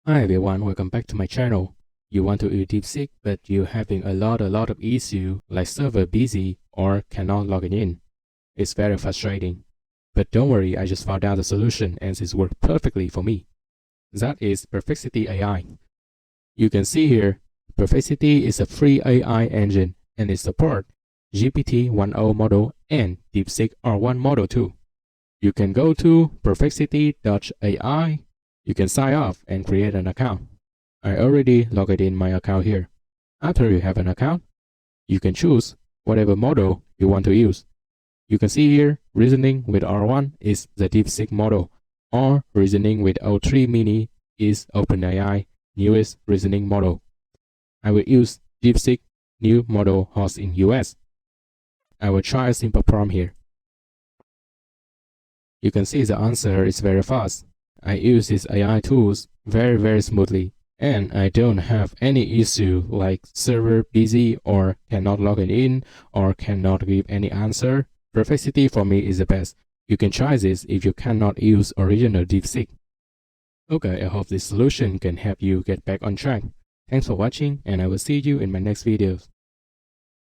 Hi everyone, welcome back to my channel. You want to use Deepseek, but you're having a lot of issue like server busy or cannot log in. It's very frustrating. But don't worry, I just found out the solution and it's worked perfectly for me. That is Perplexity AI. You can see here, Perplexity is a free AI engine and it supports GPT-10 model and Deepseek R1 model too. You can go to perplexity.ai. You can sign up and create an account. I already logged in my account here. After you have an account, you can choose whatever model you want to use. You can see here, reasoning with R1 is the Deepseek model, or reasoning with O3 mini is OpenAI newest reasoning model. I will use Deepseek new model host in US. I will try a simple prompt here. You can see the answer is very fast. I use these AI tools very smoothly, and I don't have any issue like server busy or cannot log in or cannot give any answer. Perplexity for me is the best. You can try this if you cannot use original Deepseek. Okay, I hope this solution can help you get back on track. Thanks for watching, and I will see you in my next videos.